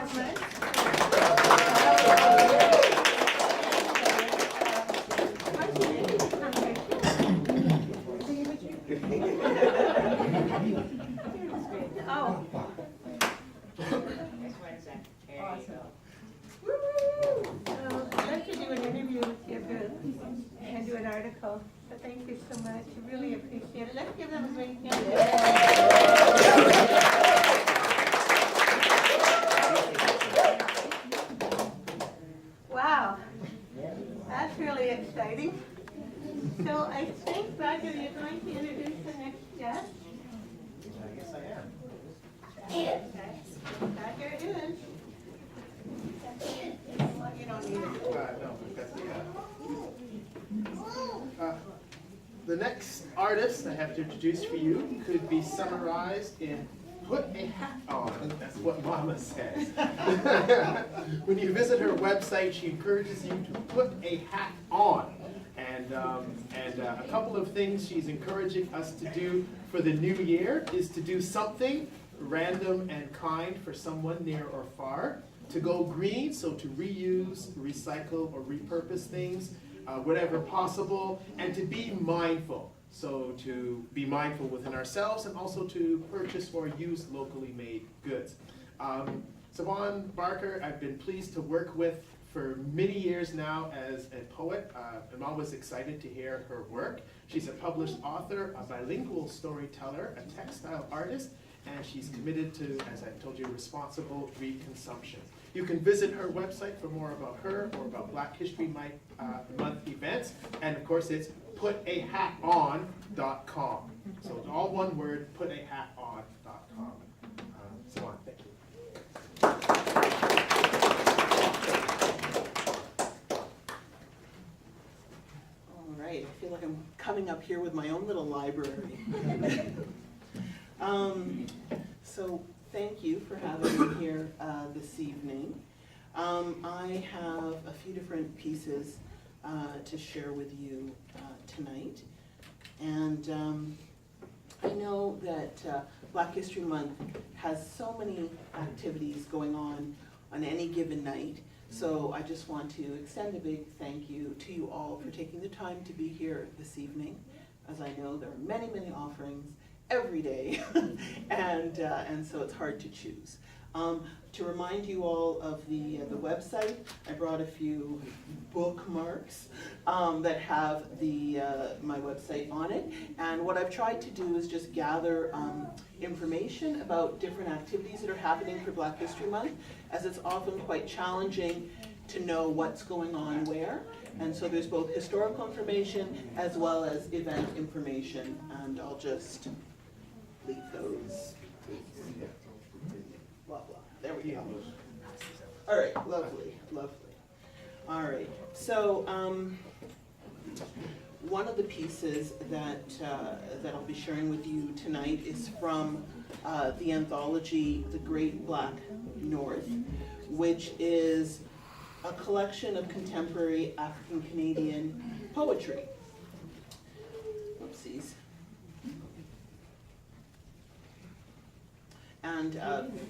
Oh. I'd like to do an interview with you and do an article. So thank you so much. I really appreciate it. Let's give them a great hand. Wow, that's really exciting. So I think, Roger, you're going to introduce the next guest. I guess I am. Roger it is. You don't need it. No, the next artist I have to introduce for you could be summarized in put a hat on. That's what Mama says. When you visit her website, she encourages you to put a hat on. And a couple of things she's encouraging us to do for the new year is to do something random and kind for someone near or far, to go green, so to reuse, recycle, or repurpose things, whatever possible, and to be mindful. So to be mindful within ourselves and also to purchase or use locally made goods. Siobhan Barker, I've been pleased to work with for many years now as a poet. I'm always excited to hear her work. She's a published author, a bilingual storyteller, a textile artist, and she's committed to, as I told you, responsible reconsumption. You can visit her website for more about her or about Black History Month events, and of course it's putahaton.com. So it's all one word, putahaton.com. Siobhan, thank you. All right, I feel like I'm coming up here with my own little library. So thank you for having me here this evening. I have a few different pieces to share with you tonight. And I know that Black History Month has so many activities going on any given night. So I just want to extend a big thank you to you all for taking the time to be here this evening. As I know, there are many, many offerings every day, and so it's hard to choose. To remind you all of the website, I brought a few bookmarks that have my website on it. And what I've tried to do is just gather information about different activities that are happening for Black History Month, as it's often quite challenging to know what's going on where. And so there's both historical information as well as event information, and I'll just leave those. Blah, blah. There we go. All right, lovely, lovely. All right, so one of the pieces that I'll be sharing with you tonight is from the anthology, The Great Black North, which is a collection of contemporary African-Canadian poetry. Oopsies. And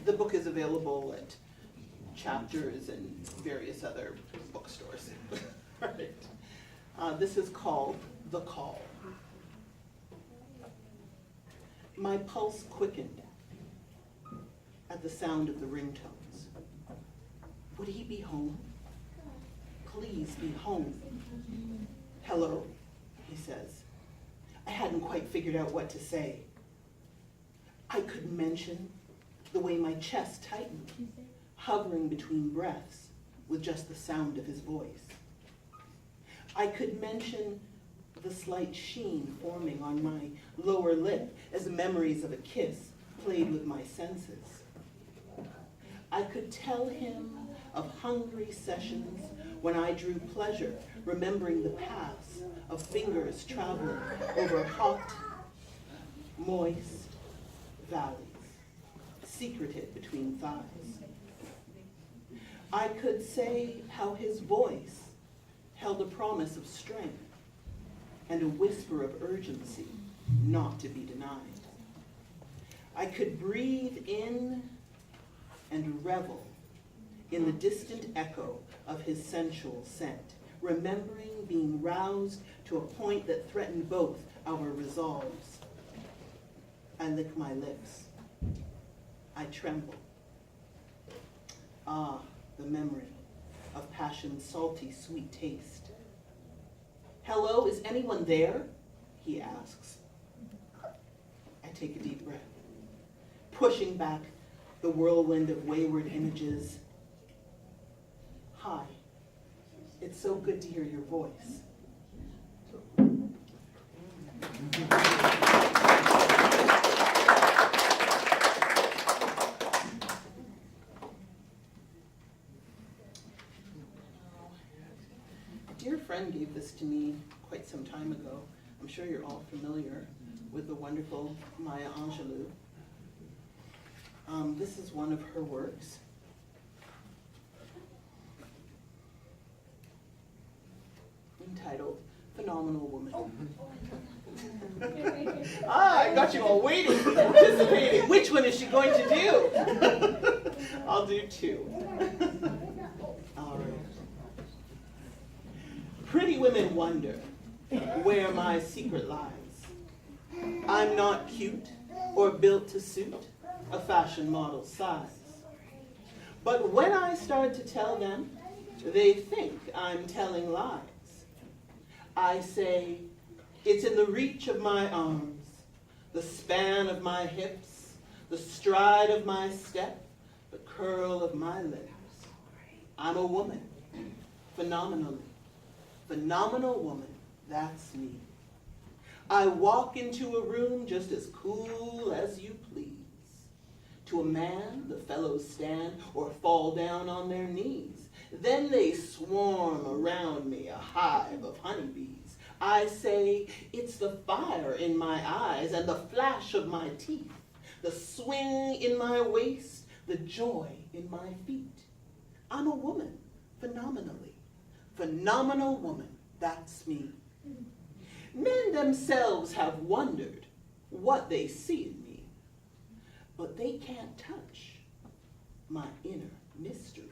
the book is available at Chapters and various other bookstores. All right. This is called The Call. My pulse quickened at the sound of the ringtones. Would he be home? Please be home. Hello, he says. I hadn't quite figured out what to say. I could mention the way my chest tightened, hovering between breaths with just the sound of his voice. I could mention the slight sheen forming on my lower lip as memories of a kiss played with my senses. I could tell him of hungry sessions when I drew pleasure, remembering the paths of fingers traveling over hot, moist valleys, secreted between thighs. I could say how his voice held a promise of strength and a whisper of urgency not to be denied. I could breathe in and revel in the distant echo of his sensual scent, remembering being roused to a point that threatened both our resolves. I lick my lips. I tremble. Ah, the memory of passion's salty, sweet taste. "Hello, is anyone there?" he asks. I take a deep breath, pushing back the whirlwind of wayward images. "Hi, it's so good to hear your voice." A dear friend gave this to me quite some time ago. I'm sure you're all familiar with the wonderful Maya Angelou. This is one of her works. Entitled Phenomenal Woman. I got you all waiting, anticipating. Which one is she going to do? I'll do two. All right. Pretty women wonder where my secret lies. I'm not cute or built to suit a fashion model size. But when I start to tell them, they think I'm telling lies. I say, it's in the reach of my arms, the span of my hips, the stride of my step, the curl of my lips. I'm a woman, phenomenally. Phenomenal woman, that's me. I walk into a room just as cool as you please. To a man, the fellows stand or fall down on their knees. Then they swarm around me, a hive of honeybees. I say, it's the fire in my eyes and the flash of my teeth, the swing in my waist, the joy in my feet. I'm a woman, phenomenally. Phenomenal woman, that's me. Men themselves have wondered what they see in me, but they can't touch my inner mystery.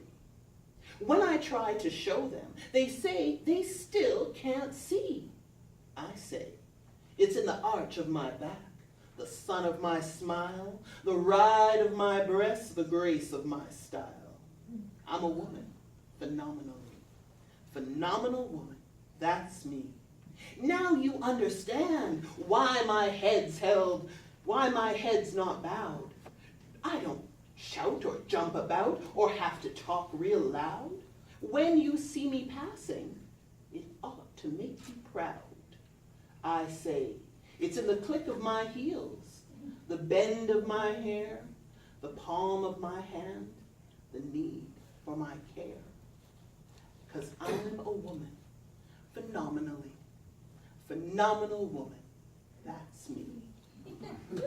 When I try to show them, they say they still can't see. I say, it's in the arch of my back, the sun of my smile, the ride of my breasts, the grace of my style. I'm a woman, phenomenally. Phenomenal woman, that's me. Now you understand why my head's held, why my head's not bowed. I don't shout or jump about or have to talk real loud. When you see me passing, it ought to make you proud. I say, it's in the click of my heels, the bend of my hair, the palm of my hand, the need for my care. 'Cause I'm a woman, phenomenally. Phenomenal woman, that's me. I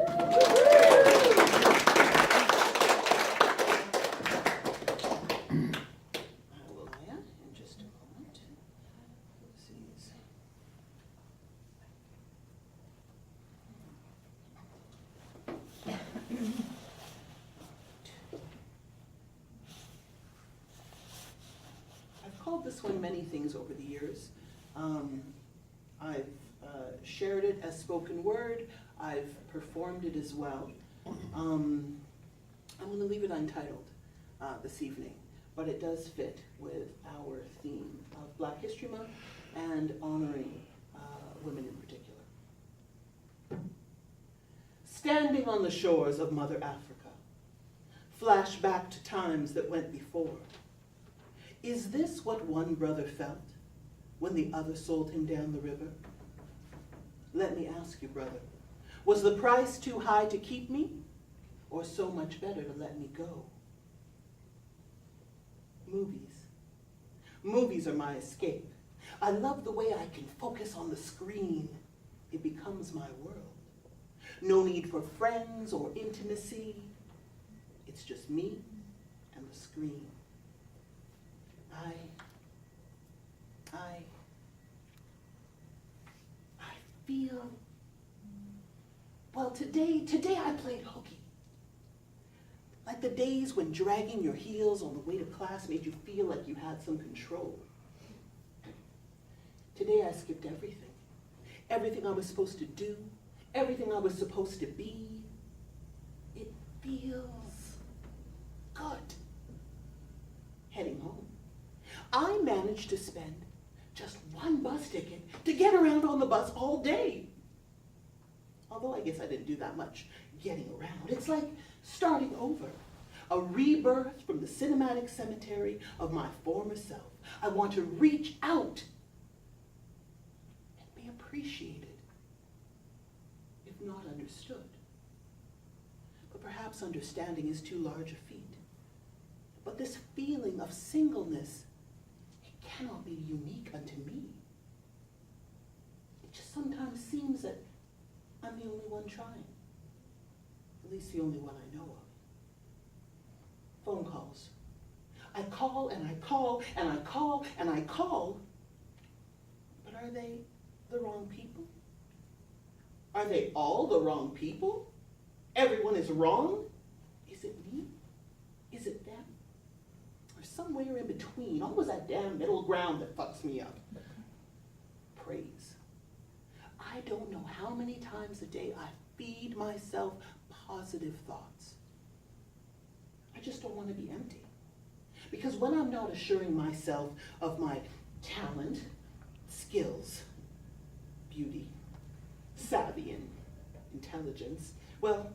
will land in just a moment. Let's see. I've called this one many things over the years. I've shared it as spoken word. I've performed it as well. I'm going to leave it untitled this evening, but it does fit with our theme of Black History Month and honoring women in particular. Standing on the shores of Mother Africa, flash back to times that went before. Is this what one brother felt when the other sold him down the river? Let me ask you, brother, was the price too high to keep me, or so much better to let me go? Movies. Movies are my escape. I love the way I can focus on the screen. It becomes my world. No need for friends or intimacy. It's just me and the screen. I feel, well, today I played hooky. Like the days when dragging your heels on the way to class made you feel like you had some control. Today I skipped everything. Everything I was supposed to do, everything I was supposed to be. It feels good. Heading home, I managed to spend just one bus ticket to get around on the bus all day. Although I guess I didn't do that much getting around. It's like starting over. A rebirth from the cinematic cemetery of my former self. I want to reach out and be appreciated, if not understood. But perhaps understanding is too large a feat. But this feeling of singleness, it cannot be unique unto me. It just sometimes seems that I'm the only one trying. At least the only one I know of. Phone calls. I call and I call and I call and I call. But are they the wrong people? Are they all the wrong people? Everyone is wrong? Is it me? Is it them? Or somewhere in between? Always that damn middle ground that fucks me up. Praise. I don't know how many times a day I feed myself positive thoughts. I just don't want to be empty. Because when I'm not assuring myself of my talent, skills, beauty, savvy, and intelligence, well,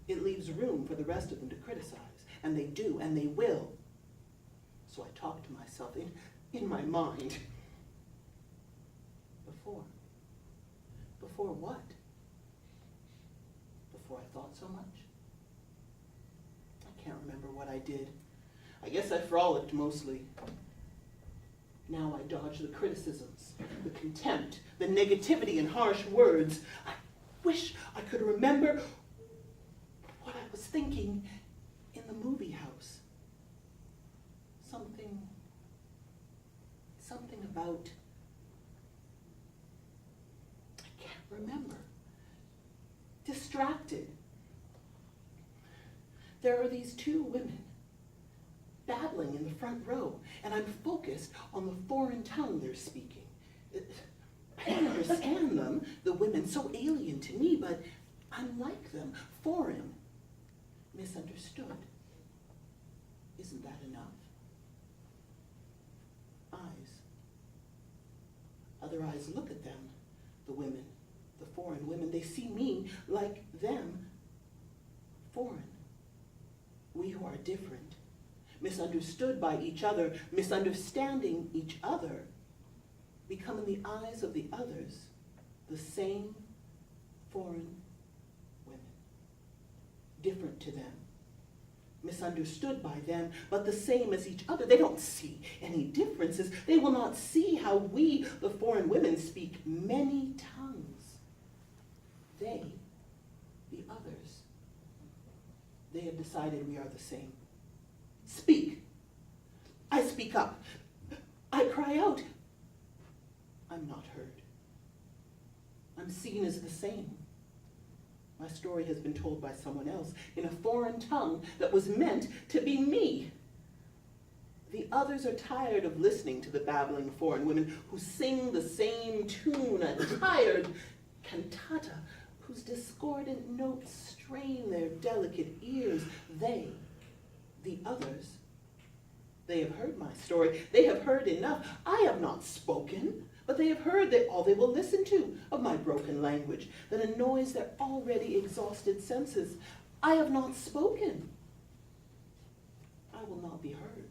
it leaves room for the rest of them to criticize. And they do, and they will. So I talk to myself in my mind. Before what? Before I thought so much? I can't remember what I did. I guess I frolicked mostly. Now I dodge the criticisms, the contempt, the negativity and harsh words. I wish I could remember what I was thinking in the movie house. Something about, I can't remember. Distracted. There are these two women babbling in the front row, and I'm focused on the foreign tongue they're speaking. I don't understand them, the women, so alien to me, but I'm like them, foreign, misunderstood. Isn't that enough? Eyes. Other eyes look at them, the women, the foreign women. They see me like them, foreign. We who are different, misunderstood by each other, misunderstanding each other, become in the eyes of the others the same foreign women, different to them, misunderstood by them, but the same as each other. They don't see any differences. They will not see how we, the foreign women, speak many tongues. They, the others, they have decided we are the same. Speak. I speak up. I cry out. I'm not heard. I'm seen as the same. My story has been told by someone else in a foreign tongue that was meant to be me. The others are tired of listening to the babbling foreign women who sing the same tune, a tired cantata whose discordant notes strain their delicate ears. They, the others, they have heard my story. They have heard enough. I have not spoken. But they have heard that all they will listen to of my broken language that annoys their already exhausted senses. I have not spoken. I will not be heard.